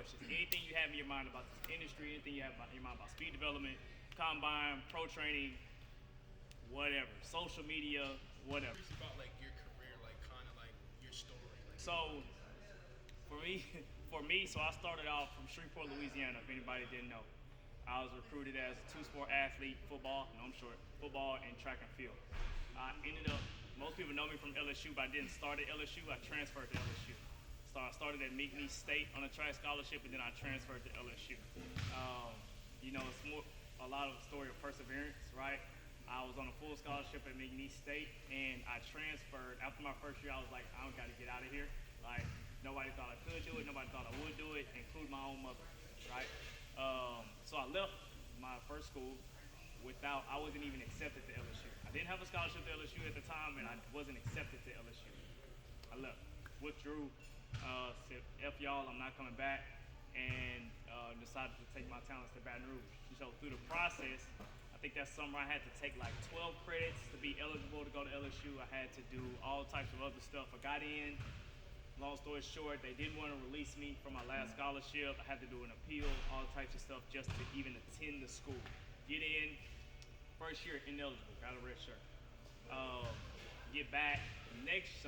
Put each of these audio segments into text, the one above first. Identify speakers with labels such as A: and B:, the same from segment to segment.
A: questions. Anything you have in your mind about this industry, anything you have in your mind about speed development, combine, pro training, whatever, social media, whatever.
B: It's about like your career, like kind of like your story. Like,
A: So for me, so I started off from Shreveport, Louisiana. If anybody didn't know, I was recruited as a two-sport athlete: football, no, I'm short, football and track and field. I ended up. Most people know me from LSU, but I didn't start at LSU. I transferred to LSU. So I started at McNeese State on a track scholarship, and then I transferred to LSU. It's more a lot of a story of perseverance, right? I was on a full scholarship at McNeese State, and I transferred after my first year. I was like, I don't got to get out of here. Like, nobody thought I could do it. Nobody thought I would do it, including my own mother, right? So I left my first school I wasn't even accepted to LSU. I didn't have a scholarship to LSU at the time, and I wasn't accepted to LSU. I left, withdrew, said, F y'all, I'm not coming back, and decided to take my talents to Baton Rouge. So through the process, I think that summer I had to take like 12 credits to be eligible to go to LSU. I had to do all types of other stuff. I got in. Long story short, they didn't want to release me from my last scholarship. I had to do an appeal, all types of stuff just to even attend the school. Get in, first year ineligible, got a red shirt. Get back next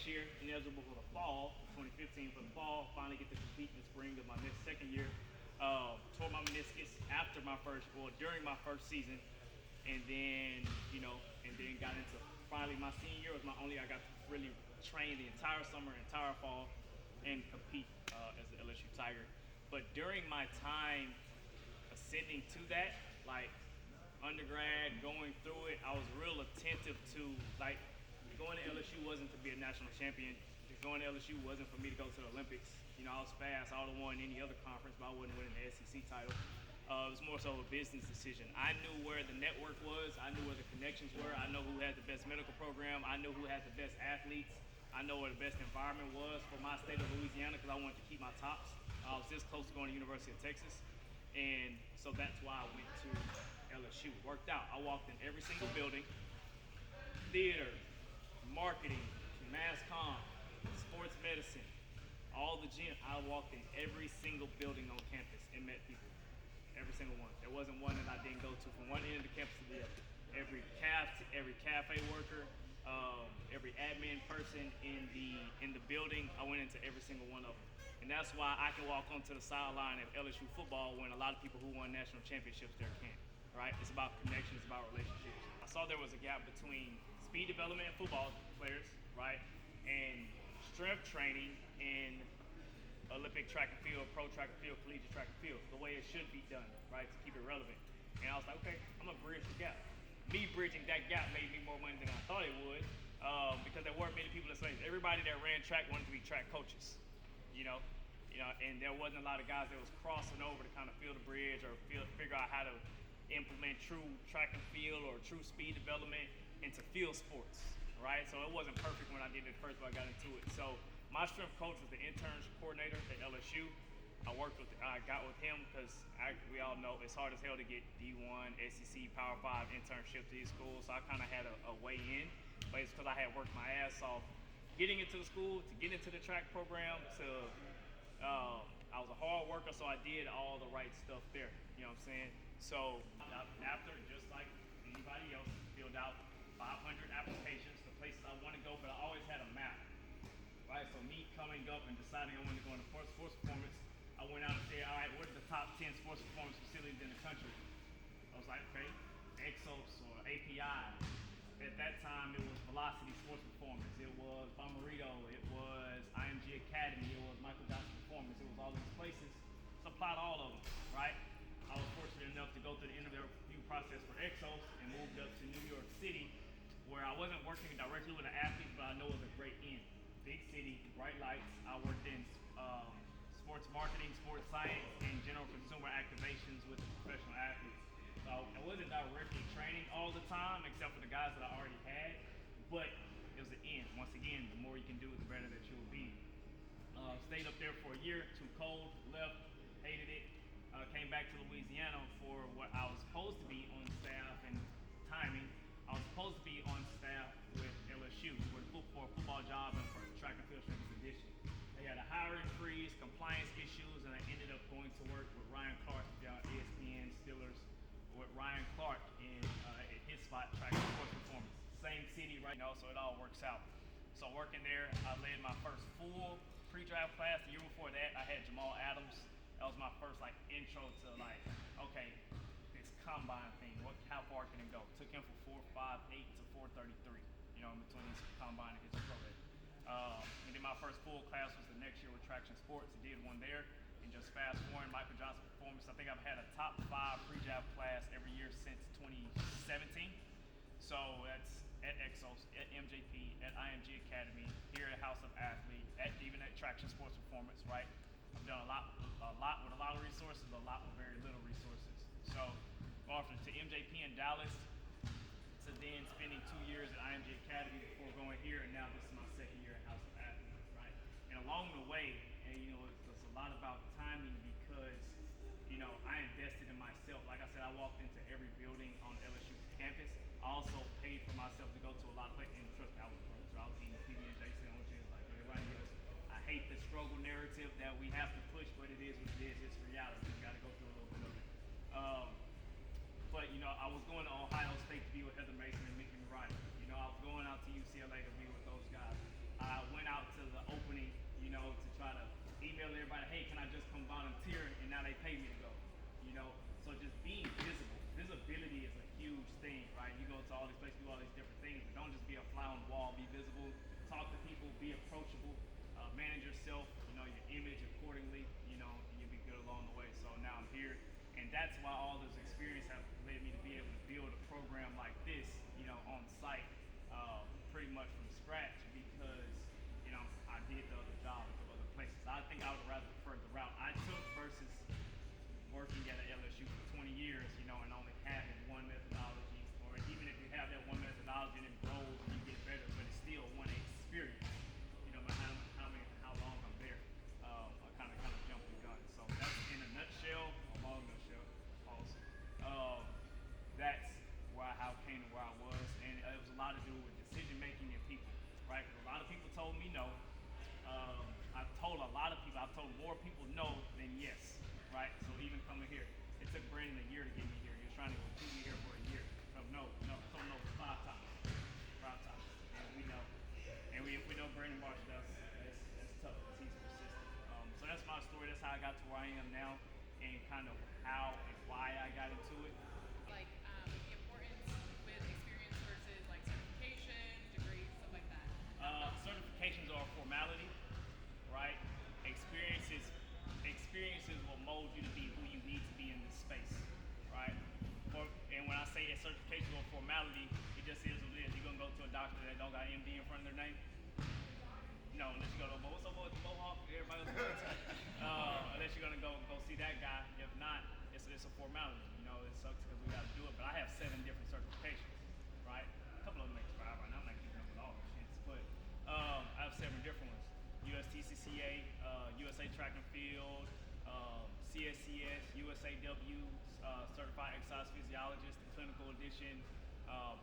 A: year ineligible for the fall, 2015 for the fall. Finally get to compete in the spring of my second year. Tore my meniscus during my first season, and then got into finally my senior year was my only. I got to really train the entire summer, entire fall, and compete as an LSU Tiger. But during my time ascending to that, like undergrad, going through it, I was real attentive to, like, going to LSU wasn't to be a national champion. Going to LSU wasn't for me to go to the Olympics. I was fast. I would have won any other conference, but I wasn't winning the SEC title. It was more so a business decision. I knew where the network was. I knew where the connections were. I know who had the best medical program. I knew who had the best athletes. I know where the best environment was for my state of Louisiana because I wanted to keep my tops. I was this close to going to University of Texas. And so that's why I went to LSU. Worked out. I walked in every single building: theater, marketing, mass comm, sports medicine, all the gym. I walked in every single building on campus and met people. Every single one. There wasn't one that I didn't go to from one end of the campus to the other. Every cafe worker, every admin person in the building, I went into every single one of them. And that's why I can walk onto the sideline of LSU football when a lot of people who won national championships there can't. Right? It's about connections, it's about relationships. I saw there was a gap between speed development and football players, right, and strength training in Olympic track and field, pro track and field, collegiate track and field, the way it should be done, right, to keep it relevant. And I was like, okay, I'm gonna bridge the gap. Me bridging that gap made me more money than I thought it would, because there weren't many people that say everybody that ran track wanted to be track coaches, and there wasn't a lot of guys that was crossing over to kind of fill the bridge or figure out how to implement true track and field or true speed development into field sports, right? So it wasn't perfect when I did it first, but I got into it. So my strength coach was the interns coordinator at LSU. I got with him because we all know it's hard as hell to get D1, SEC, Power 5 internship to these schools. So I kind of had a way in, but it's because I had worked my ass off getting into the school, to get into the track program, I was a hard worker, so I did all the right stuff there. You know what I'm saying? So after, just like anybody else, filled out 500 applications to places I want to go, but I always had a map. Right, so me coming up and deciding I wanted to go into sports performance, I went out and said, all right, what are the top 10 sports performance facilities in the country? I was like, okay, Exos or API. At that time, it was Velocity Sports Performance. It was Bomarito. It was IMG Academy. It was Michael Johnson Performance. It was all these places. So applied all of them, right? I was fortunate enough to go through the interview process for Exos and moved up to New York City, where I wasn't working directly with the athletes, but I know it was a great end. Big city, bright lights. I worked in sports marketing, sports science, and general consumer activations with the professional athletes. So I wasn't directly training all the time, except for the guys that I already had, but it was the end. Once again, the more you can do, the better that you will be. Stayed up there for a year, too cold, left, hated it. Came back to Louisiana for what I was supposed to be on staff and timing. I was supposed to be on staff with LSU for a football job and for track and field strength edition. They had a hiring freeze, compliance issue, to work with Ryan Clark down ESPN Steelers, with Ryan Clark in at his spot, track and sports performance. Same city, right now, so it all works out. So working there, I led my first full pre-draft class. The year before that, I had Jamal Adams. That was my first like intro to like, okay, this combine thing. How far can it go? Took him from 4.58 to 4.33. You know, in between his combine and his pro day. And then my first full class was the next year with Traction Sports. I did one there, and just fast forward Michael Johnson performance. I think I've had a top 5 pre-draft class every year since 2017. So that's at Exos, at MJP, at IMG Academy, here at House of Athlete, even at Traction Sports Performance, right? I've done a lot with a lot of resources, a lot with very little resources. So, often to MJP in Dallas, to then spending 2 years at IMG Academy before going here, and now this is my second year at House of Athlete, right? And along the way, and you know, it's a lot about timing because, you know, I invested in myself. Like I said, I walked into every building on LSU campus. I also paid for myself to go to a lot of places, and trust me, I was broke, so I was eating PB&J sandwiches, like everybody else. I hate the struggle narrative that we have to push, but it is what it is. It's reality. You got to go through a little bit of it. But you know, I was going to Ohio State to be with Heather Mason and Mickey Murray. You know, I was going out to UCLA to be with those guys. I went out to the opening, you know, to try to email everybody, hey, can I just come volunteer? And now they pay me to go. You know, so just being visible. Visibility is a huge thing, right? You go to all these places, do all these different things, but don't just be a fly on the wall. Be visible. Talk to people. Be approachable. Manage yourself. You know, your image accordingly. You know, and you'll be good along the way. So now I'm here. And that's why all this experience have led me to be able to build a program like this, you know, on site, pretty much from scratch because, you know, I did the other job at other places. I think I would rather prefer the route I took versus working at LSU for 20 years, you know, and only having one methodology, or even if you have that one methodology and it grows and you get better, but it's still one experience, you know, no matter how long I'm there. I kind of jumped the gun. So that's in a nutshell, a long nutshell, also. That's how I came to where I was, and it was a lot to do with decision making and people, right? Because a lot of people told me no. I've told a lot of people, I've told more people no than yes, right? So even coming here, it took Brandon a year to get me here. He was trying to keep me here for a year. So no, 5 times. And we know. And we know Brandon Marshall, that's tough because he's persistent. So that's my story. That's how I got to where I am now, and kind of how and why I got into it.
C: Like the importance with experience versus like certification, degrees, stuff like that.
A: Certifications are a formality, right? Experiences will mold you to be who you need to be in this space, right? And when I say a certification or formality, it just is what it is. You're gonna go to a doctor that don't got MD in front of their name. No, unless you go to what's up with the Mohawk, everybody else goes to. Unless you're gonna go see that guy. If not, it's a formality. You know, it sucks because we got to do it. But I have 7 different certifications, right? A couple of them expire right now. I'm not keeping up with all the shits, but I have 7 different ones. USTCCA, USA Track and Field, CSCS, USAW, Certified Exercise Physiologist, the Clinical Edition,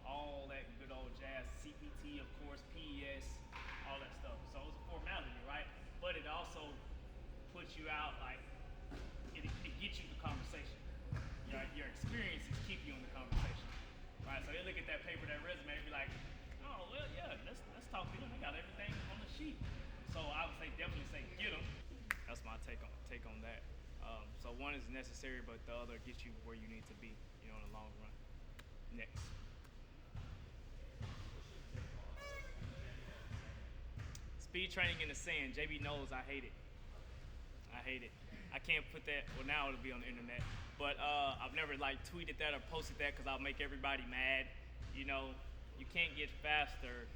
A: all that good old jazz. CPT, of course, PES, all that stuff. So it's a formality, right? But it also puts you out, like, it gets you the conversation. Your experiences keep you in the conversation, right? So they look at that paper, that resume, and be like, oh, well, yeah, let's talk to them. They got everything on the sheet. So I would definitely say get them. That's my take on that. So one is necessary, but the other gets you where you need to be, you know, in the long run. Next. Speed training in the sand. JB knows I hate it. I can't put that. Well, now it'll be on the internet. But I've never like tweeted that or posted that because I'll make everybody mad. You know, you can't get faster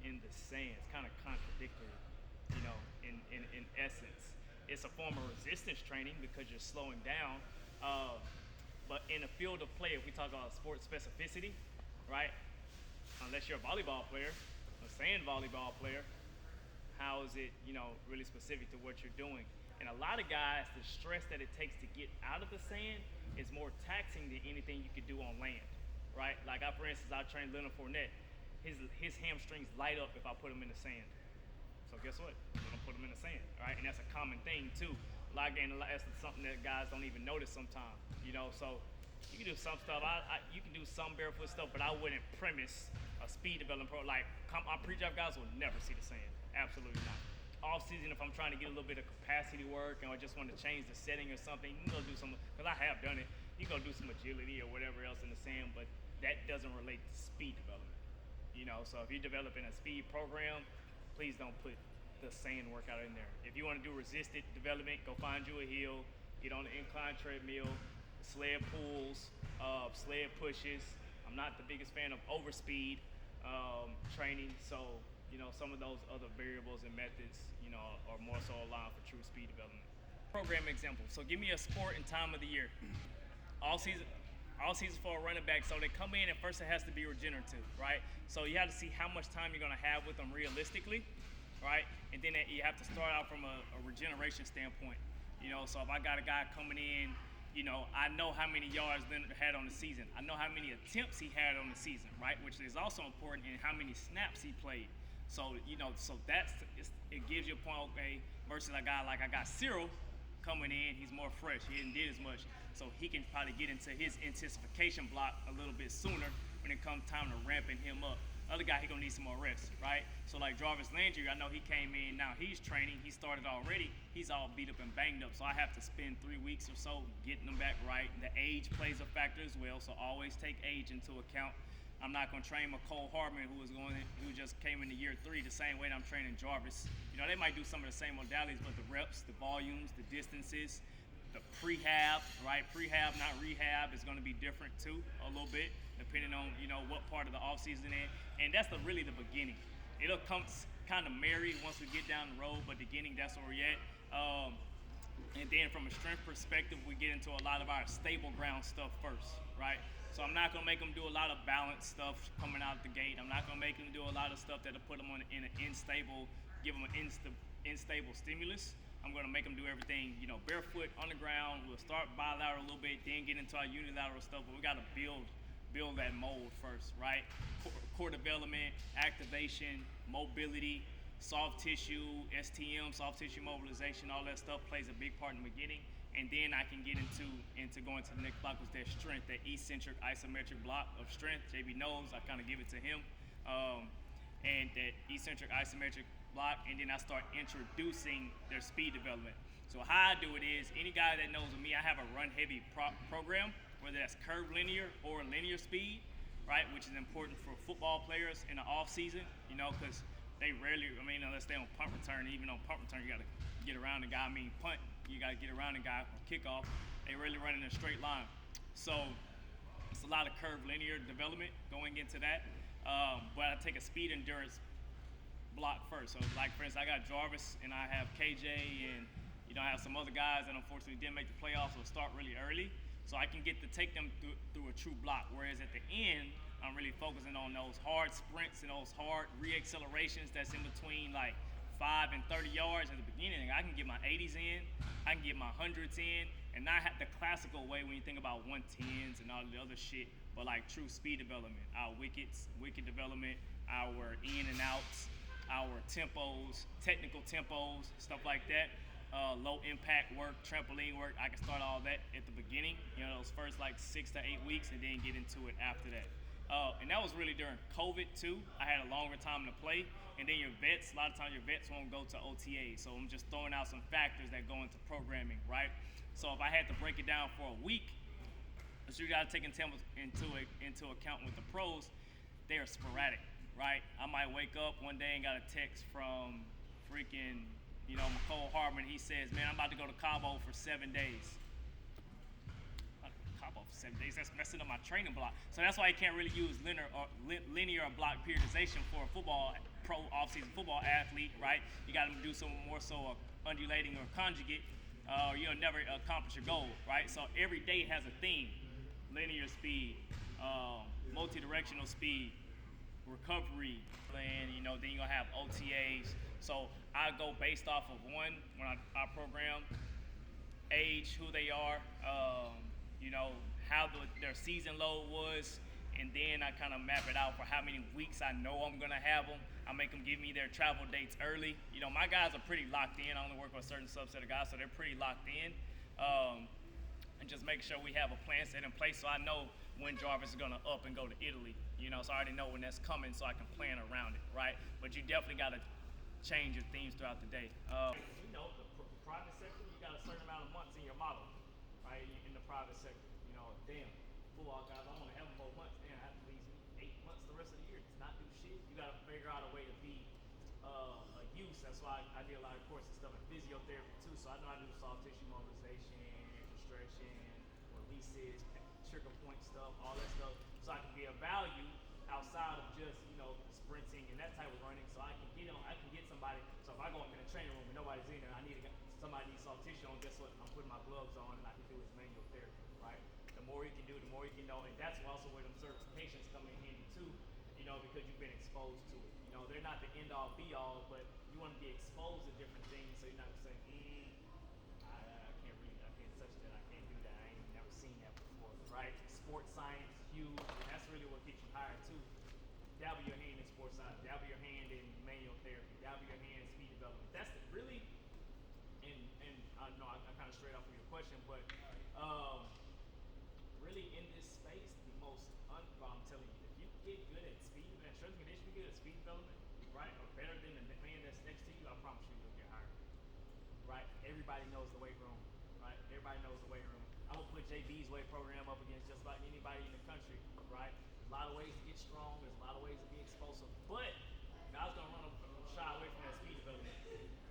A: in the sand. It's kind of contradictory. You know, in essence, it's a form of resistance training because you're slowing down. But in a field of play, if we talk about sports specificity, right? Unless you're a volleyball player, a sand volleyball player, how is it, you know, really specific to what you're doing? And a lot of guys, the stress that it takes to get out of the sand is more taxing than anything you could do on land, right? Like for instance, I trained Leonard Fournette. His hamstrings light up if I put him in the sand. So guess what? I'm gonna put him in the sand, right? And that's a common thing too. A That's something that guys don't even notice sometimes. So you can do some stuff. You can do some barefoot stuff, but I wouldn't premise a speed development pro. Like our pre-draft guys will never see the sand. Absolutely not. Off season, if I'm trying to get a little bit of capacity work and I just want to change the setting or something, you can go do some. Because I have done it. You can go do some agility or whatever else in the sand, but that doesn't relate to speed development. So if you're developing a speed program, please don't put the sand workout in there. If you want to do resisted development, go find you a hill, get on the incline treadmill, sled pulls, sled pushes. I'm not the biggest fan of overspeed training, so some of those other variables and methods, are more so aligned for true speed development. Program example. So give me a sport and time of the year. All season for a running back. So they come in and first it has to be regenerative, right? So you have to see how much time you're gonna have with them realistically, right? And then you have to start out from a regeneration standpoint. So if I got a guy coming in, I know how many yards Leonard had on the season. I know how many attempts he had on the season, right? Which is also important in how many snaps he played. So it gives you a point, okay, versus a guy like I got Cyril coming in, he's more fresh. He didn't did as much. So he can probably get into his anticipation block a little bit sooner when it comes time to ramping him up. Other guy, he gonna need some more rest, right? So like Jarvis Landry, I know he came in, now he's training, he started already, he's all beat up and banged up. So I have to spend 3 weeks or so getting him back right. The age plays a factor as well, so always take age into account. I'm not gonna train McCole Hardman who just came into year 3 the same way that I'm training Jarvis. They might do some of the same modalities, but the reps, the volumes, the distances, the prehab, right? Prehab, not rehab, is gonna be different too, a little bit, depending on, what part of the off season in. And that's really the beginning. It'll come kind of married once we get down the road, but beginning, that's where we're at. And then from a strength perspective, we get into a lot of our stable ground stuff first, right? So I'm not gonna make them do a lot of balance stuff coming out the gate. I'm not gonna make them do a lot of stuff that'll put them in an give them an unstable stimulus. I'm gonna make them do everything, barefoot on the ground. We'll start bilateral a little bit, then get into our unilateral stuff. But we gotta build that mold first, right? Core development, activation, mobility, soft tissue, STM, soft tissue mobilization, all that stuff plays a big part in the beginning. And then I can get into going to the next block with that strength, that eccentric isometric block of strength. JB knows, I kind of give it to him. And that eccentric isometric block, and then I start introducing their speed development. So how I do it is, any guy that knows me, I have a run heavy program, whether that's curved linear or linear speed, right? Which is important for football players in the off season, because they rarely, unless they on punt return, even on punt return, you gotta get around the guy. Punt, you gotta get around the guy. Or kickoff, they really run in a straight line. So it's a lot of curved linear development going into that. But I take a speed endurance block first. So like for instance, I got Jarvis and I have KJ and I have some other guys that unfortunately didn't make the playoffs, so start really early. So I can get to take them through a true block. Whereas at the end, I'm really focusing on those hard sprints and those hard re-accelerations that's in between like 5 and 30 yards at the beginning. I can get my 80s in, I can get my 100s in, and not have the classical way when you think about 110s and all the other shit, but like true speed development, our wicked development, our in and outs, our tempos, technical tempos, stuff like that. Low impact work, trampoline work, I can start all that at the beginning, those first like 6 to 8 weeks, and then get into it after that. And that was really during COVID too. I had a longer time to play, and then a lot of times your vets won't go to OTA. So I'm just throwing out some factors that go into programming, right? So if I had to break it down for a week, so you gotta take into account with the pros, they are sporadic, right? I might wake up one day and got a text from freaking McCole Hardman. He says, man, I'm about to go to Cabo for 7 days. Cabo for 7 days, that's messing up my training block. So that's why you can't really use linear or block periodization for a pro off-season football athlete, right? You got to do some more so undulating or conjugate, or you'll never accomplish your goal, right? So every day has a theme: linear speed, multi-directional speed, recovery, and then you're gonna have OTAs. So I go based off of when I program, age, who they are, how their season load was, and then I kind of map it out for how many weeks I know I'm gonna have them. I make them give me their travel dates early. You know, my guys are pretty locked in. I only work with a certain subset of guys, so they're pretty locked in. And just make sure we have a plan set in place so I know when Jarvis is gonna up and go to Italy. You know, so I already know when that's coming so I can plan around it, right? But you definitely gotta change your themes throughout the day. You know, the private sector, you got a certain amount of months in your model, right? In the private sector, you know, damn, football guys, I only have 4 months. Damn, I have to leave 8 months the rest of the year to not do shit. You gotta figure out a way to be a use. That's why I did a lot of courses stuff in physiotherapy too. So I know I do soft tissue mobilization, constriction, releases, trigger point stuff, all that stuff. So I can be of value outside of just, you know, sprinting and that type of running. So I can get somebody. So if I go up in the training room and nobody's in there, somebody needs soft tissue on. Guess what? I'm putting my gloves on and I can do his manual therapy, right? The more you can do, the more you can know, and that's also where them certifications come in handy too. You know, because you've been exposed to it. You know, they're not the end all be all, but you want to be exposed to different things, so you're not saying, I can't read, I can't touch that, I can't do that, I ain't never seen that before, right? Sports science, huge, and that's really what gets you hired too. Dabble your hand in sports science, dabble your hand in manual therapy, dabble your hand in speed development. That's really, and I know I kind of strayed off of your question, but really in this space, I'm telling you, if you get good at speed and strength and conditioning, you get at speed development, right, or better than the man that's next to you, I promise you'll get hired, right? Everybody knows the weight room, right? Everybody knows the weight room. I would put JB's weight program up against just about anybody in the country, right? There's a lot of ways to get strong. There's a lot of ways to be explosive, but I was gonna shy away from that speed development,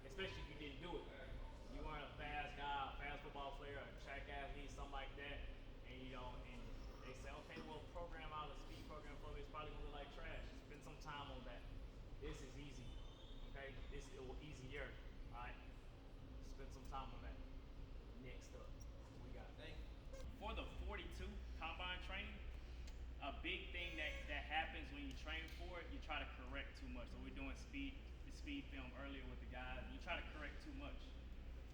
A: especially if you didn't do it. You weren't a fast guy, a fast football player, a track athlete, something like that, and you know, and they say, okay, well, program out a speed program for me. It's probably gonna look like trash. Spend some time on that. This is easy, okay? This is easier, all right? Spend some time on that. Next up, what we got? For the 42 combine training, a big thing that happens when you train for it, you try to correct too much. So we're doing the speed film earlier with the guys. You try to correct too much,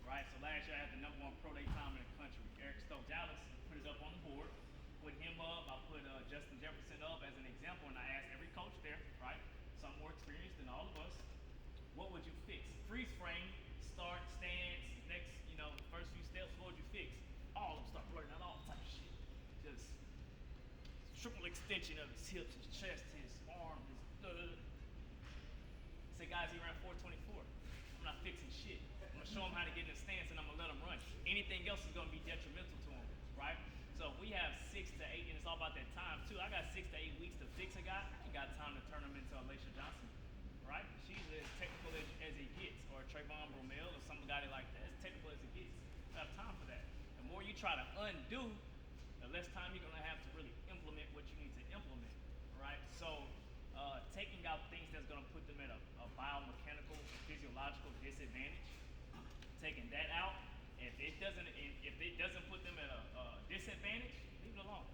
A: right? So last year I had the #1 pro day time in the country. Eric Stokes Dallas put it up on the board. Put him up. I put Justin Jefferson up as an example, and I asked every coach there, right? Some more experienced than all of us. What would you fix? Freeze frame, start, stance, next, you know, first few steps. What would you fix? All of them start blurting out all type of shit. Just triple extension of his hips, his chest, his arm, his. Say, guys, he ran 424. I'm not fixing shit. I'm gonna show him how to get in a stance, and I'm gonna let him run. Anything else is gonna be detrimental to him, right? So if we have 6 to 8, and it's all about that time too. I got 6 to 8 weeks to fix a guy. I ain't got time to turn him into Alicia Johnson, right? She's as technical as he gets, or Trayvon Bromell, or somebody like that. As technical as it gets. I have time for that. The more you try to undo, the less time you're gonna have to really implement what you need to implement, right? So taking out things that's gonna put them at a biomechanical, physiological disadvantage, taking that out. If it doesn't put them at a disadvantage, leave it alone.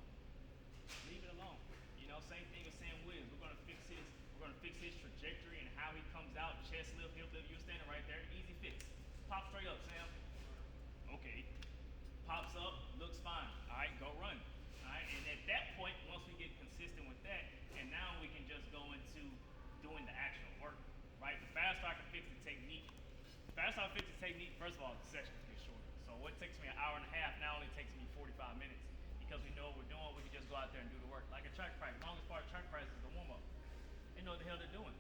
A: Leave it alone. You know, same thing with Sam Williams. We're gonna fix his trajectory and how he comes out, chest lift, hip lift. You're standing right there, easy fix. Pop straight up, Sam. Okay. Pops up, looks fine. All right, go run. All right, and at that point, once we get consistent with that, and now we can just go into doing the actual work, right? The faster I can fix the technique, first of all, the sessions get shorter. So what takes me an hour and a half now only takes me 45 minutes because we know what we're doing. We can just go out there and do the work. Like a track practice, the longest part of track practice is the warm up. They know what the hell they're doing.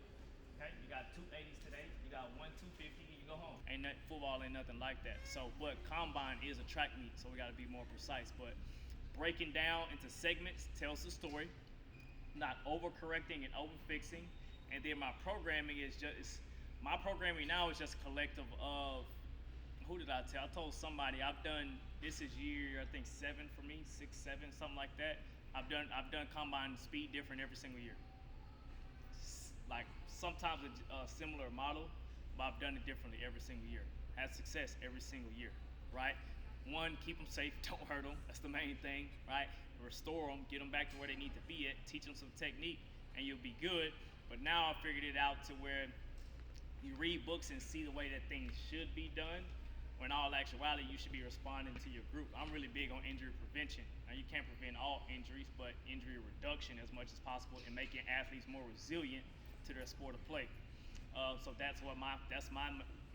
A: Okay, you got 280s today, you got 250, and you go home. Football ain't nothing like that. So, but combine is a track meet, so we got to be more precise. But breaking down into segments tells the story, not overcorrecting and overfixing. And then my programming now is just a collective of, who did I tell? I told somebody I've done, this is year I think 7 for me, 6, 7, something like that. I've done combine speed different every single year. Like sometimes a similar model, but I've done it differently every single year. Had success every single year, right? One, keep them safe, don't hurt them. That's the main thing, right? Restore them, get them back to where they need to be at, teach them some technique, and you'll be good. But now I figured it out to where you read books and see the way that things should be done, when in all actuality, you should be responding to your group. I'm really big on injury prevention. Now, you can't prevent all injuries, but injury reduction as much as possible and making athletes more resilient to their sport of play. So that's my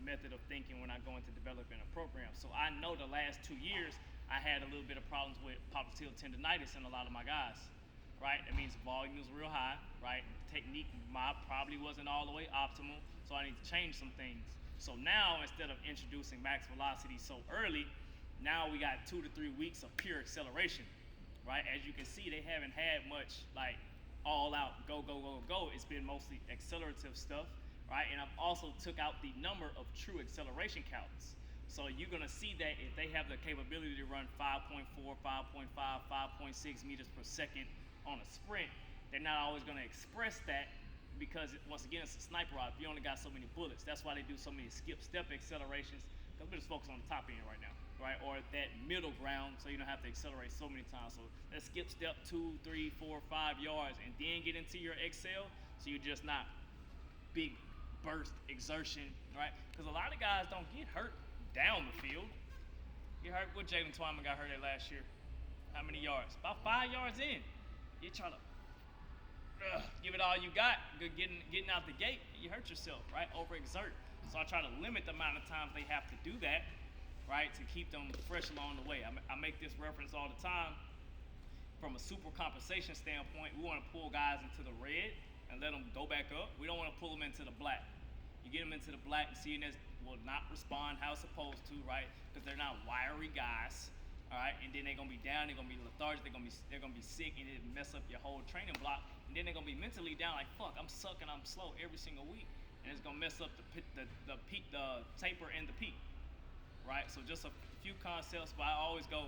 A: method of thinking when I go into developing a program. So I know the last 2 years I had a little bit of problems with popliteal tendonitis in a lot of my guys, right? That means volume was real high, right? Technique probably wasn't all the way optimal, so I need to change some things. So now instead of introducing max velocity so early, now we got 2 to 3 weeks of pure acceleration, right? As you can see, they haven't had much like all out go, go, go, go. It's been mostly accelerative stuff, right? And I've also took out the number of true acceleration counts. So you're gonna see that if they have the capability to run 5.4, 5.5, 5.6 meters per second on a sprint, they're not always gonna express that because once again, it's a sniper rifle. You only got so many bullets. That's why they do so many skip step accelerations, because we're just focused on the top end right now, right? Or that middle ground, so you don't have to accelerate so many times. So let's skip step 2, 3, 4, 5 yards and then get into your excel, so you're just not big burst exertion, right? Because a lot of guys don't get hurt down the field. You heard what Jalen Twyman got hurt at last year. How many yards? About 5 yards in. You're trying to give it all you got, getting out the gate, you hurt yourself, right? Overexert. So I try to limit the amount of times they have to do that, right? To keep them fresh along the way. I make this reference all the time. From a super compensation standpoint, we want to pull guys into the red and let them go back up. We don't want to pull them into the black. You get them into the black and CNS will not respond how it's supposed to, right? Because they're not wiry guys, all right? And then they're gonna be down, they're gonna be lethargic, they're gonna be sick, and it mess up your whole training block. And then they're gonna be mentally down, like fuck, I'm sucking, I'm slow every single week, and it's gonna mess up the peak, the taper, and the peak, right? So just a few concepts, but I always go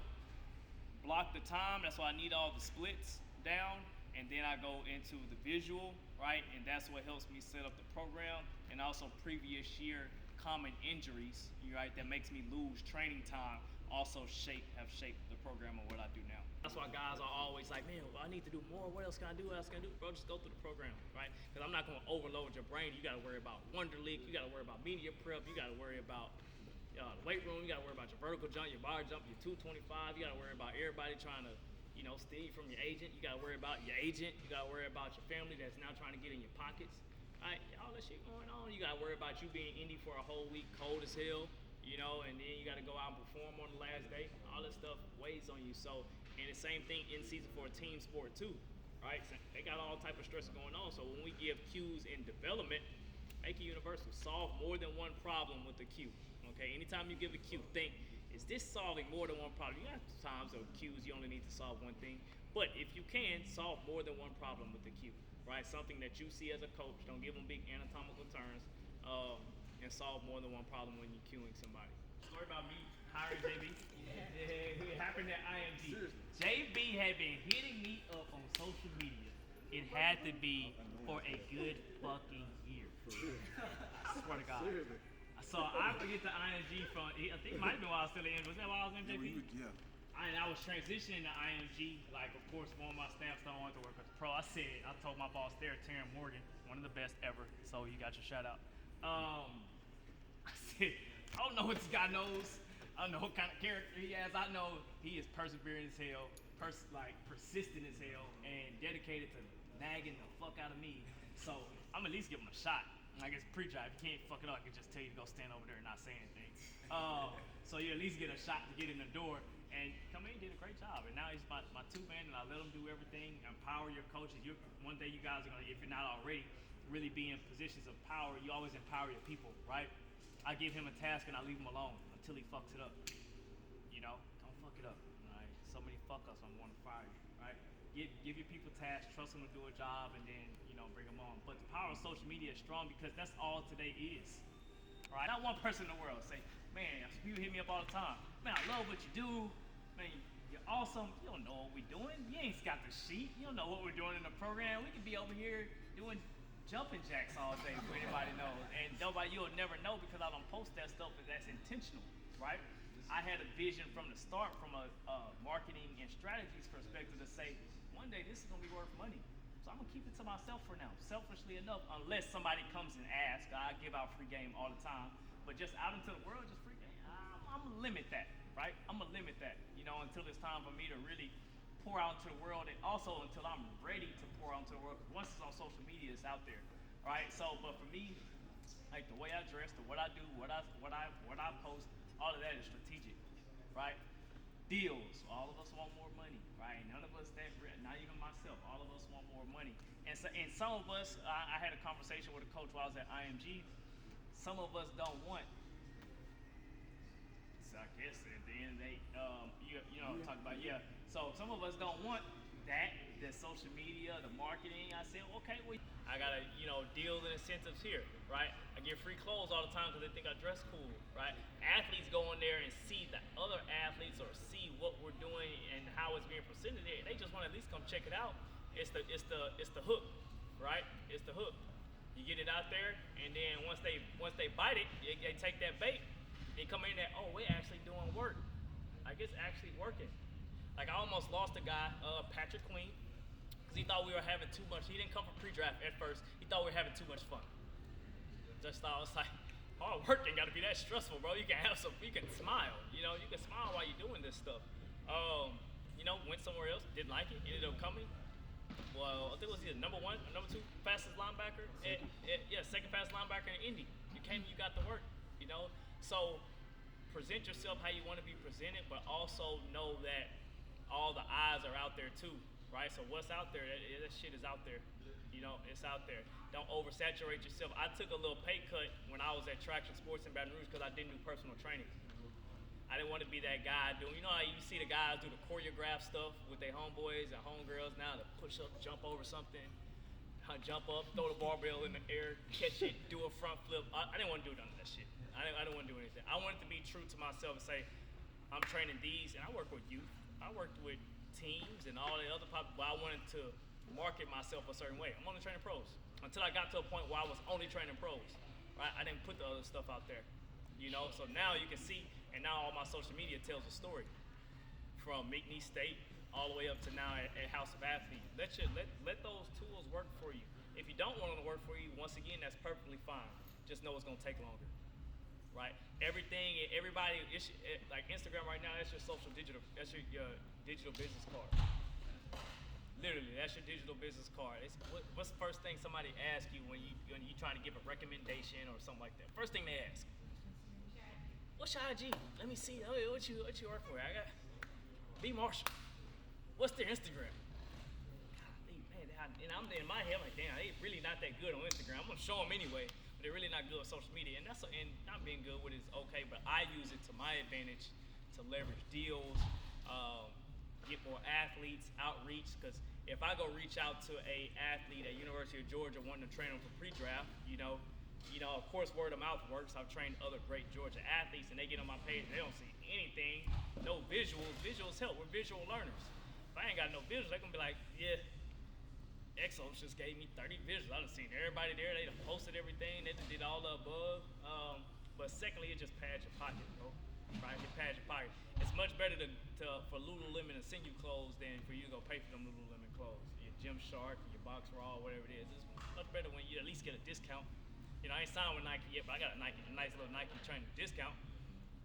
A: block the time. That's why I need all the splits down, and then I go into the visual, right? And that's what helps me set up the program, and also previous year common injuries, right? That makes me lose training time. Also have shaped the program of what I do now. That's why guys are always like, man, well, I need to do more. What else can I do? What else can I do? Bro, just go through the program, right? Because I'm not going to overload your brain. You got to worry about Wonder League. You got to worry about media prep. You got to worry about weight room. You got to worry about your vertical jump, your bar jump, your 225. You got to worry about everybody trying to, steal you from your agent. You got to worry about your agent. You got to worry about your family that's now trying to get in your pockets. Right, all that shit going on. You got to worry about you being indie for a whole week, cold as hell, and then you got to go out and perform on the last day. All that stuff weighs on you. So, and the same thing in season for a team sport too, right? So they got all type of stress going on. So when we give cues in development, make it universal. Solve more than one problem with the cue. Okay, anytime you give a cue, think, is this solving more than one problem? You got times of cues you only need to solve one thing, but if you can, solve more than one problem with the cue, right? Something that you see as a coach. Don't give them big anatomical terms, and solve more than one problem when you're cueing somebody. Story about me hiring JB. It happened at IMG. Seriously. JB had been hitting me up on social media. It had to be for a good fucking year. I swear to God. Seriously. So I get the IMG from, I think it might have been while I was still in, was that while I was in JP?
D: Yeah.
A: And I was transitioning to IMG, like of course one of my staff started wanting to work as a pro. I told my boss there, Taryn Morgan, one of the best ever, so you got your shout out. I said, I don't know what this guy knows. I don't know what kind of character he has. I know he is persevering as hell, persistent as hell, and dedicated to nagging the fuck out of me. So I'm at least give him a shot. I guess pre-drive, you can't fuck it up. I can just tell you to go stand over there and not say anything. So you at least get a shot to get in the door. And come in, did a great job. And now he's my two-man, and I let him do everything. Empower your coaches. One day you guys are going to, if you're not already, really be in positions of power. You always empower your people, right? I give him a task, and I leave him alone until he fucks it up. Don't fuck it up. Right? So many fuck-ups, I'm going to fire you, right? Give your people tasks, trust them to do a job, and then, bring them on. But the power of social media is strong because that's all today is, right? Not one person in the world say, man, you hit me up all the time. Man, I love what you do. Man, you're awesome. You don't know what we're doing. You ain't got the sheet. You don't know what we're doing in the program. We could be over here doing jumping jacks all day for anybody knows. And you'll never know because I don't post that stuff, but that's intentional, right? I had a vision from the start from a marketing and strategies perspective to say, one day this is going to be worth money. So I'm going to keep it to myself for now, selfishly enough, unless somebody comes and asks. I give out free game all the time. But just out into the world, just free game, I'm going to limit that, right? I'm going to limit that, until it's time for me to really pour out into the world, and also until I'm ready to pour out into the world. Because once it's on social media, it's out there, right? So, but for me, like the way I dress, the what I do, what I post, all of that is strategic, right? Deals. All of us want more money, right? None of us that not even myself. All of us want more money, and some of us. I had a conversation with a coach while I was at IMG. Some of us don't want. So I guess at the end of the day, you know, talk about yeah. So some of us don't want that, the social media, the marketing. I said, okay, well, I got deals and incentives here, right? I get free clothes all the time because they think I dress cool, right? Athletes go in there and see the other athletes or see what we're doing and how it's being presented there. They just want to at least come check it out. It's the hook, right? It's the hook. You get it out there, and then once they bite it, they take that bait. They come in there, oh, we're actually doing work. Like it's actually working. Like I almost lost a guy, Patrick Queen, because he thought we were having too much. He didn't come from pre-draft at first. He thought we were having too much fun. Just thought it's like hard work ain't got to be that stressful, bro. You can smile. You know, you can smile while you're doing this stuff. Went somewhere else, didn't like it, ended up coming. Well, I think it was either number 1 or number 2 fastest linebacker. Second fastest linebacker in Indy. You came, you got the work. You know, so present yourself how you want to be presented, but also know that all the eyes are out there too, right? So what's out there? That shit is out there. You know, it's out there. Don't oversaturate yourself. I took a little pay cut when I was at Traction Sports in Baton Rouge because I didn't do personal training. I didn't want to be that guy doing, you know how you see the guys do the choreographed stuff with their homeboys and homegirls now, to push up, jump over something, jump up, throw the barbell in the air, catch it, do a front flip. I didn't want to do none of that shit. I didn't want to do anything. I wanted to be true to myself and say, I'm training these, and I work with youth. I worked with teams and all the other but I wanted to market myself a certain way. I'm only training pros. Until I got to a point where I was only training pros, right? I didn't put the other stuff out there, you know? So now you can see, and now all my social media tells a story. From McNeese State all the way up to now at House of Athlete. Let those tools work for you. If you don't want them to work for you, once again, that's perfectly fine. Just know it's gonna take longer. Right? Everybody, like Instagram right now, that's your digital digital business card. Literally, that's your digital business card. What's the first thing somebody asks you when you trying to give a recommendation or something like that? First thing they ask, what's your IG? Let me see. Oh, what you working with? I got B Marshall. What's their Instagram? Golly, man, and I'm in my head like, damn, they really not that good on Instagram. I'm gonna show them anyway. But they're really not good with social media, and not being good with it is okay. But I use it to my advantage to leverage deals, get more athletes, outreach. Because if I go reach out to a athlete at University of Georgia wanting to train them for pre-draft, of course word of mouth works. I've trained other great Georgia athletes, and they get on my page and they don't see anything, no visuals. Visuals help. We're visual learners. If I ain't got no visuals, they're gonna be like, yeah. Exos just gave me 30 visuals. I done seen everybody there. They done posted everything. They done did all the above. But secondly, it just pads your pocket, bro. Right? It pads your pocket. It's much better for Lululemon to send you clothes than for you to go pay for them Lululemon clothes. Your Gymshark, your Box Raw, whatever it is. It's much better when you at least get a discount. You know, I ain't signed with Nike yet, but I got a nice little Nike training discount.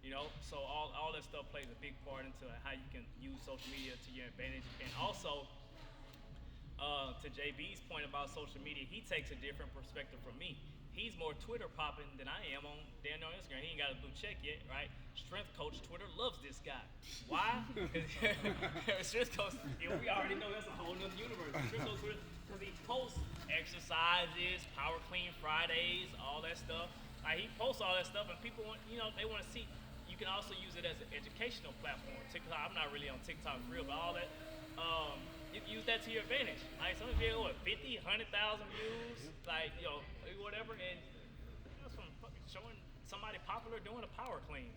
A: You know, so all that stuff plays a big part into how you can use social media to your advantage. And also, to JB's point about social media, he takes a different perspective from me. He's more Twitter popping than I am on Instagram. He ain't got a blue check yet, right? Strength coach Twitter loves this guy. Why? Strength coach, we already know that's a whole nother universe. Strength coach Twitter, because he posts exercises, power clean Fridays, all that stuff. Like he posts all that stuff, and people want, they want to see. You can also use it as an educational platform. TikTok, I'm not really on TikTok for real, but all that. You can use that to your advantage. Like some of you, 50, 100,000 views, whatever, and that's from showing somebody popular doing a power clean.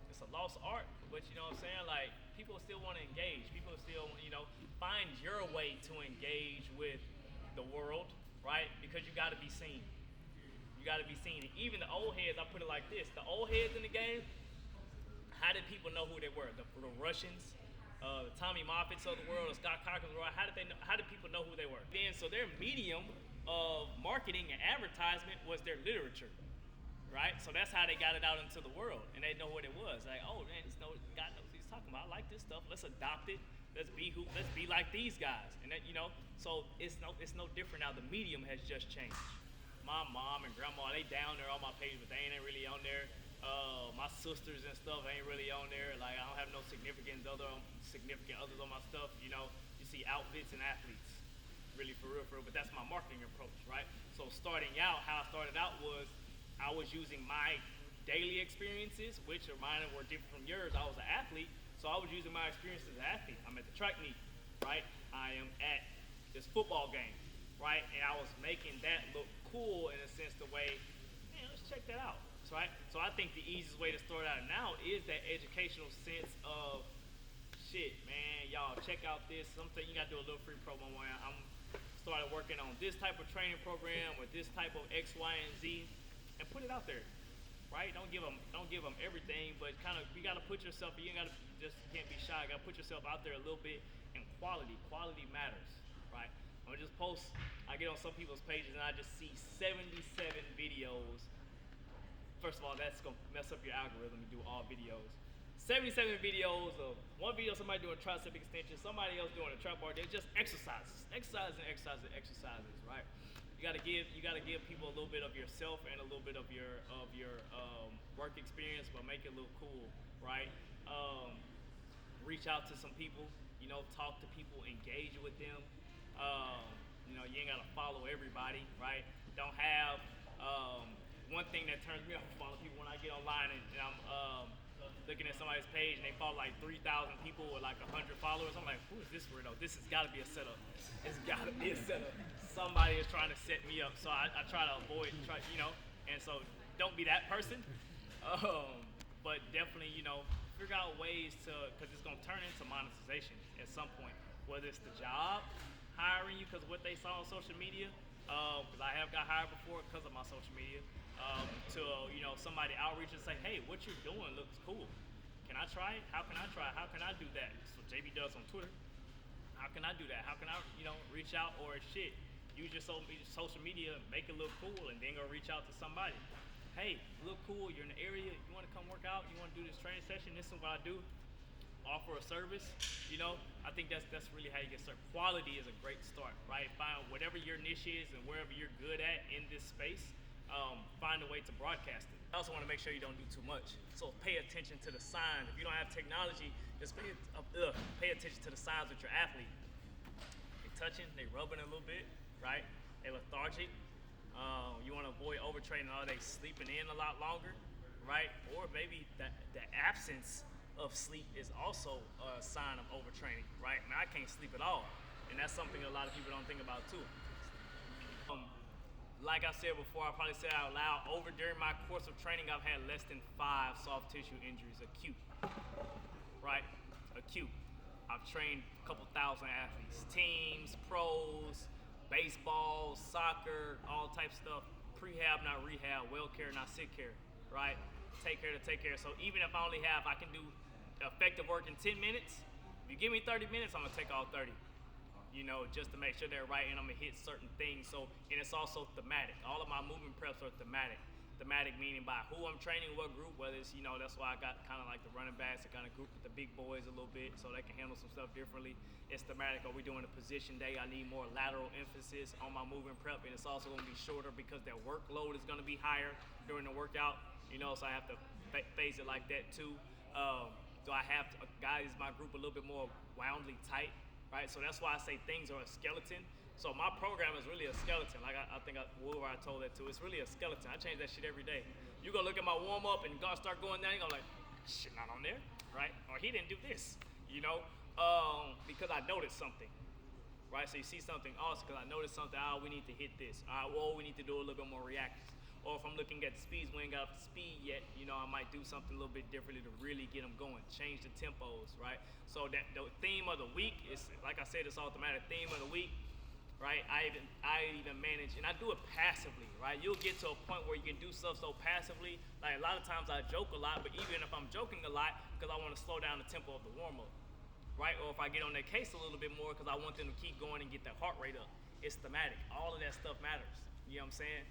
A: It's a lost art, but you know what I'm saying? Like people still want to engage. People still, find your way to engage with the world, right? Because you got to be seen. You got to be seen. And even the old heads, I put it like this: the old heads in the game. How did people know who they were? The Russians. The Tommy Moffats of the world, the Scott Cochran's of the world, how did people know who they were? Then, so their medium of marketing and advertisement was their literature, right? So that's how they got it out into the world, and they know what it was. Like, oh man, God knows what he's talking about. I like this stuff. Let's adopt it. Let's be like these guys, and that, so it's no different now. The medium has just changed. my mom and grandma, they down there on my page, but they ain't really on there. My sisters and stuff ain't really on there. Like, I don't have no significant others on my stuff. You know, you see outfits and athletes, really for real. But that's my marketing approach, right? So starting out, how I started out was I was using my daily experiences, which are mine were different from yours. I was an athlete, so I was using my experience as an athlete. I'm at the track meet, right? I am at this football game, right? And I was making that look cool in a sense, the way, man, let's check that out, right? So I think the easiest way to start out now is that educational sense of, shit, man, y'all check out this. Something you gotta do a little free promo where I'm started working on this type of training program with this type of X, Y, and Z, and put it out there, right? Don't give them everything, but kind of you gotta put yourself. You can't be shy. You gotta put yourself out there a little bit. And quality matters, right? I'm gonna just post. I get on some people's pages and I just see 77 videos. First of all, that's gonna mess up your algorithm to do all videos. 77 videos of one video somebody doing tricep extension, somebody else doing a trap bar. They're just exercises, right? You gotta give people a little bit of yourself and a little bit of your work experience, but make it look cool, right? Reach out to some people, you know, talk to people, engage with them. You know, you ain't gotta follow everybody, right? Don't have one thing that turns me off from following people when I get online and I'm looking at somebody's page and they follow like 3,000 people with like 100 followers. I'm like, who is this weirdo? This has got to be a setup. It's got to be a setup. Somebody is trying to set me up, so I try to avoid, you know. And so don't be that person. But definitely, you know, figure out ways to, because it's gonna turn into monetization at some point. Whether it's the job hiring you because of what they saw on social media, because I have got hired before because of my social media. To you know, somebody outreach and say, hey, what you're doing looks cool. Can I try it? How can I try it? How can I do that? That's what JB does on Twitter. How can I do that? How can I, you know, reach out or shit? Use your social media, make it look cool, and then go reach out to somebody. Hey, look cool. You're in the area. You want to come work out? You want to do this training session? This is what I do. Offer a service. You know, I think that's really how you get started. Quality is a great start, right? Find whatever your niche is and wherever you're good at in this space. Find a way to broadcast it. I also want to make sure you don't do too much. So pay attention to the signs. If you don't have technology, just pay attention to the signs with your athlete. They touching, they rubbing a little bit, right? They lethargic. You want to avoid overtraining, or they sleeping in a lot longer, right? Or maybe the absence of sleep is also a sign of overtraining, right? I mean, I can't sleep at all, and that's something a lot of people don't think about too. Like I said before, I probably said out loud, during my course of training, I've had less than 5 soft tissue injuries, acute, right? Acute. I've trained a couple thousand athletes, teams, pros, baseball, soccer, all types of stuff. Prehab, not rehab, well care, not sick care, right? Take care to take care. So even if I can do effective work in 10 minutes. If you give me 30 minutes, I'm gonna take all 30. You know, just to make sure they're right, and I'm gonna hit certain things. So, and it's also thematic. All of my movement preps are thematic. Thematic meaning by who I'm training, what group, whether it's, you know, that's why I got kind of like the running backs, I kind of group with the big boys a little bit so they can handle some stuff differently. It's thematic. Are we doing a position day? I need more lateral emphasis on my movement prep, and it's also gonna be shorter because their workload is gonna be higher during the workout. You know, so I have to phase it like that too. So I have guys, my group a little bit more roundly tight. Right, so that's why I say things are a skeleton. So my program is really a skeleton. Like I think I told that too. It's really a skeleton. I change that shit every day. You go look at my warm up and God start going down. You go like, shit, not on there, right? Or he didn't do this, you know, because I noticed something, right? So you see something awesome because I noticed something. We need to hit this. Well, we need to do a little bit more reactions. Or if I'm looking at the speeds, we ain't got the speed yet, you know, I might do something a little bit differently to really get them going. Change the tempos, right? So that the theme of the week is, like I said, it's all thematic. Theme of the week, right? I even manage, and I do it passively, right? You'll get to a point where you can do stuff so passively. Like a lot of times I joke a lot, but even if I'm joking a lot, because I want to slow down the tempo of the warm-up, right? Or if I get on their case a little bit more because I want them to keep going and get their heart rate up. It's thematic. All of that stuff matters. You know what I'm saying?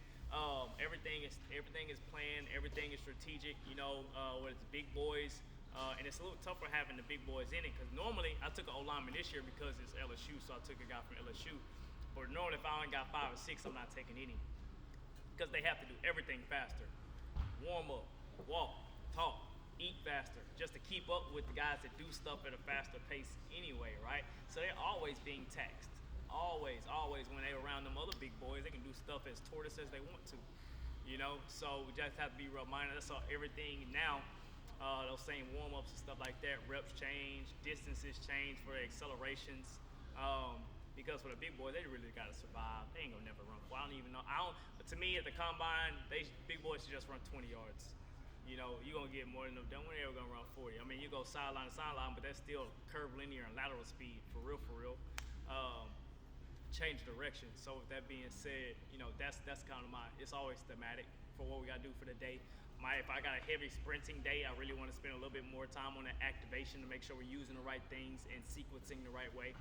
A: Everything is planned, everything is strategic, you know, whether it's big boys, and it's a little tougher having the big boys in it, because normally, I took an O-lineman this year because it's LSU, so I took a guy from LSU, but normally if I only got 5 or 6, I'm not taking any. because they have to do everything faster. Warm up, walk, talk, eat faster, just to keep up with the guys that do stuff at a faster pace anyway, right? So they're always being taxed. Always, always when they're around them other big boys, they can do stuff as tortoise as they want to. You know, so we just have to be reminded. That's all everything now. Those same warm-ups and stuff like that, reps change, distances change for the accelerations. Because for the big boys, they really got to survive. They ain't gonna never run. I don't even know. But to me, at the combine, big boys should just run 20 yards. You know, you're gonna get more than them. Don't when they're gonna run 40. I mean, you go sideline to sideline, but that's still curvilinear and lateral speed for real, for real. Change direction. So with that being said, you know, that's kind of it's always thematic for what we gotta do for the day. If I got a heavy sprinting day, I really want to spend a little bit more time on the activation to make sure we're using the right things and sequencing the right way.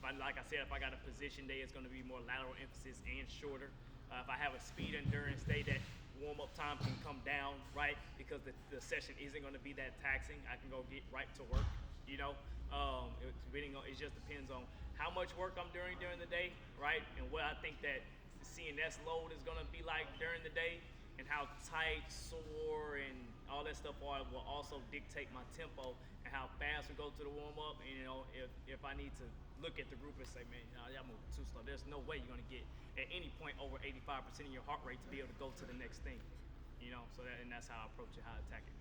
A: Like I said, if I got a position day, it's going to be more lateral emphasis and shorter. If I have a speed endurance day, that warm-up time can come down, right? Because the session isn't going to be that taxing. I can go get right to work, you know? It just depends on how much work I'm doing during the day, right? And what I think that the CNS load is going to be like during the day, and how tight, sore, and all that stuff will also dictate my tempo and how fast we go to the warm-up. And, you know, if I need to look at the group and say, man, y'all moving too slow, there's no way you're going to get at any point over 85% of your heart rate to be able to go to the next thing. You know, and that's how I approach it, how I attack it.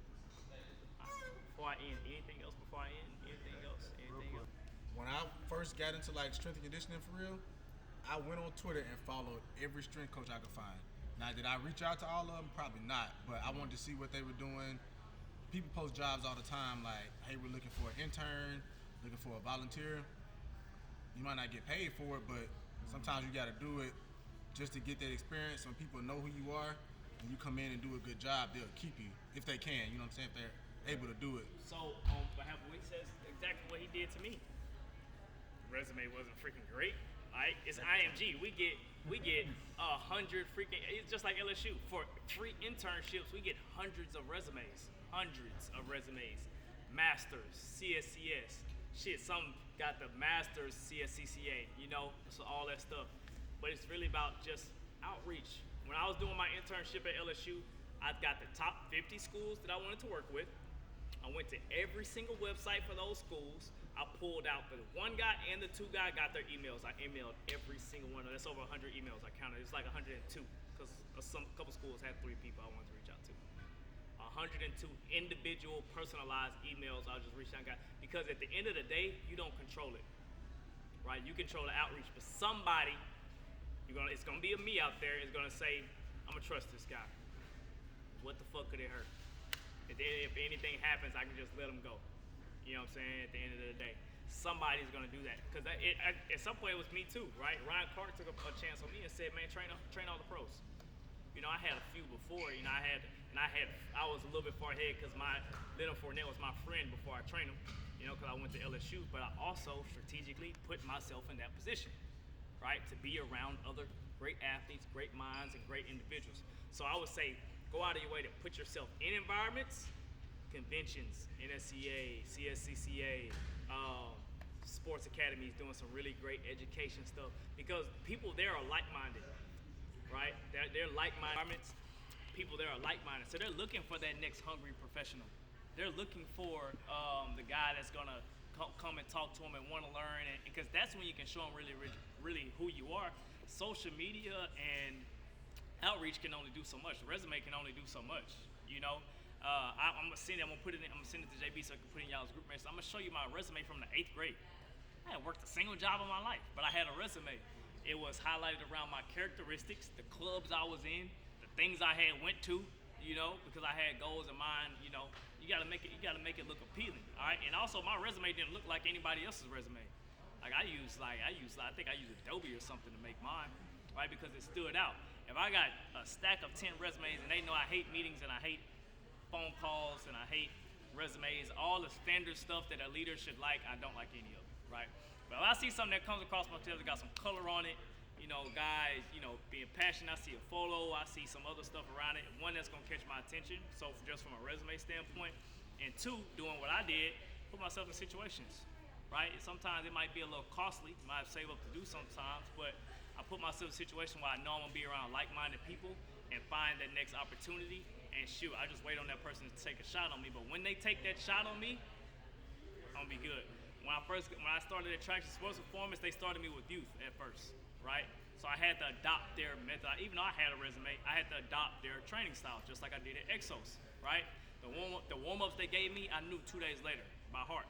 A: Before I end, anything else before I end? Anything else?
B: When I first got into like strength and conditioning for real, I went on Twitter and followed every strength coach I could find. Now, did I reach out to all of them? Probably not, but I wanted to see what they were doing. People post jobs all the time like, hey, we're looking for an intern, looking for a volunteer. You might not get paid for it, but sometimes you got to do it just to get that experience. When people know who you are and you come in and do a good job, they'll keep you if they can. You know what I'm saying? If they're able to do it.
A: So, on behalf of Wick says exactly what he did to me. Resume wasn't freaking great. Right? It's IMG. We get 100 freaking. It's just like LSU for free internships. We get hundreds of resumes, masters, CSCS. Shit, some got the masters, CSCCA. You know, so all that stuff. But it's really about just outreach. When I was doing my internship at LSU, I got the top 50 schools that I wanted to work with. I went to every single website for those schools. I pulled out the one guy and the two guy got their emails. I emailed every single one. That's over 100 emails I counted. It's like 102 because a couple schools had 3 people I wanted to reach out to. 102 individual personalized emails I was just reaching out. Because at the end of the day, you don't control it, right? You control the outreach, but somebody, it's gonna be a me out there is gonna say, I'm gonna trust this guy. What the fuck could it hurt? If anything happens, I can just let him go. You know what I'm saying? At the end of the day, somebody's gonna do that. Because at some point it was me too, right? Ryan Clark took a chance on me and said, "Man, train all the pros." You know, I had a few before. You know, I was a little bit far ahead because Leonard Fournette was my friend before I trained him. You know, because I went to LSU, but I also strategically put myself in that position, right? To be around other great athletes, great minds, and great individuals. So I would say, go out of your way to put yourself in environments. Conventions, NSCA, CSCCA, sports academies doing some really great education stuff because people there are like-minded, right? They're like-minded. People there are like-minded, so they're looking for that next hungry professional. They're looking for the guy that's gonna come and talk to them and want to learn, and because that's when you can show them really who you are. Social media and outreach can only do so much. The resume can only do so much, you know. I'm gonna send it to JB so I can put it in y'all's group message. I'm gonna show you my resume from the 8th grade. I hadn't worked a single job in my life, but I had a resume. It was highlighted around my characteristics, the clubs I was in, the things I had went to, you know, because I had goals in mind. You know, you gotta make it look appealing, all right. And also, my resume didn't look like anybody else's resume. Like I think I used Adobe or something to make mine, right? Because it stood out. If I got a stack of 10 resumes and they know I hate meetings and I hate phone calls and I hate resumes, all the standard stuff that a leader should like, I don't like any of it, right? But if I see something that comes across my tail that got some color on it, you know, guys, you know, being passionate, I see a photo, I see some other stuff around it, one that's gonna catch my attention, so just from a resume standpoint, and 2, doing what I did, put myself in situations, right? Sometimes it might be a little costly, might save up to do sometimes, but I put myself in a situation where I know I'm gonna be around like-minded people, and find that next opportunity and shoot. I just wait on that person to take a shot on me. But when they take that shot on me, I'm gonna be good. When I started at Traction Sports Performance, they started me with youth at first, right? So I had to adopt their method. Even though I had a resume, I had to adopt their training style, just like I did at Exos, right? The warm-ups they gave me, I knew 2 days later by heart,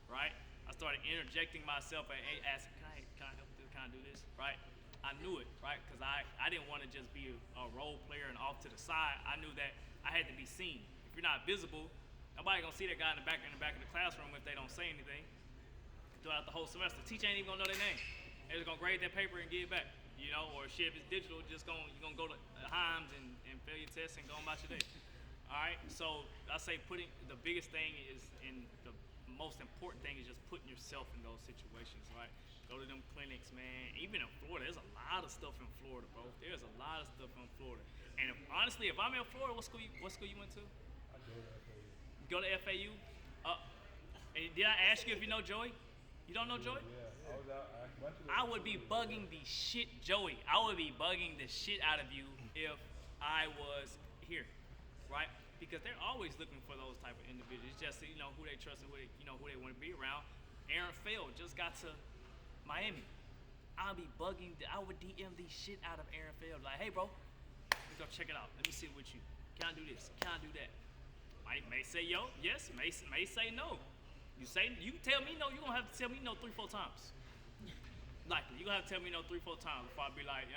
A: right? I started interjecting myself and asking, can I help you? Can I do this, right? I knew it, right? Because I didn't want to just be a role player and off to the side. I knew that I had to be seen. If you're not visible, nobody gonna see that guy in the back of the classroom if they don't say anything throughout the whole semester. Teacher ain't even gonna know their name. They're just gonna grade that paper and give it back, or shit, if it's digital, you're gonna go to Himes and fail your test and go on about your day. All right, so I say the biggest thing is, and the most important thing is just putting yourself in those situations, right? Go to them clinics, man. Even in Florida, there's a lot of stuff in Florida, bro. There's a lot of stuff in Florida. And honestly, if I'm in Florida, what school you went to?
D: I go to FAU.
A: You go to FAU? And did I ask you if you know Joey? You don't know Joey?
D: Yeah, I was out. I went to the
A: I would be bugging the shit, Joey. I would be bugging the shit out of you if I was here, right? Because they're always looking for those type of individuals, just to, who they trust and who they want to be around. Aaron Feld just got to Miami. I would DM the shit out of Aaron Feld. Like, hey, bro, let's go check it out. Let me sit with you. Can I do this? Can I do that? May say yes, may say no. You tell me no, you're gonna have to tell me no 3-4 times. Likely, you're gonna have to tell me no 3-4 times before I be like,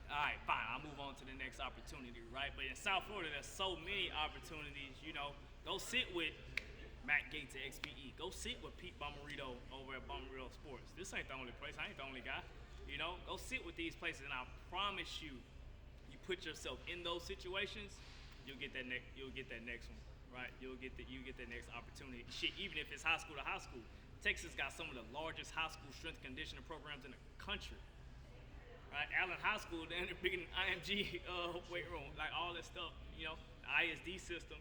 A: all right, fine, I'll move on to the next opportunity, right? But in South Florida, there's so many opportunities, Go sit with Matt Gates at XPE. Go sit with Pete Bomarito over at Bomarito Sports. This ain't the only place. I ain't the only guy. Go sit with these places, and I promise you, you put yourself in those situations, you'll get that next one, right? You'll get that next opportunity. Shit, even if it's high school to high school, Texas got some of the largest high school strength and conditioning programs in the country. Right, Allen High School, they're big in IMG weight room, like all that stuff. The ISD system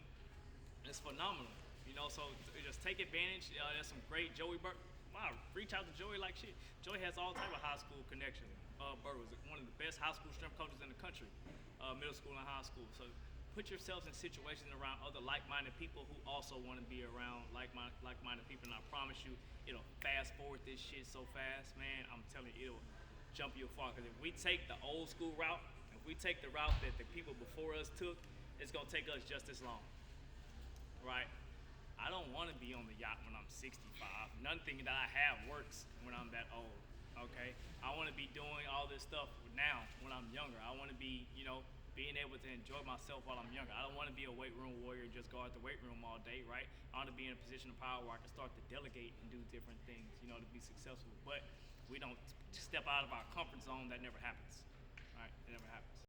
A: is phenomenal. So just take advantage. There's some great Joey Burke. Wow, reach out to Joey like shit. Joey has all type of high school connections. Burke was one of the best high school strength coaches in the country, middle school and high school. So put yourselves in situations around other like-minded people who also want to be around like-minded people. And I promise you, it'll fast forward this shit so fast, man. I'm telling you, it'll jump you far. Because if we take the old school route, if we take the route that the people before us took, it's gonna take us just as long, right? I don't want to be on the yacht when I'm 65. Nothing that I have works when I'm that old. Okay, I want to be doing all this stuff now when I'm younger. I want to be, being able to enjoy myself while I'm younger. I don't want to be a weight room warrior, just go out the weight room all day, right? I want to be in a position of power where I can start to delegate and do different things, to be successful. But we don't step out of our comfort zone. That never happens. All right, it never happens.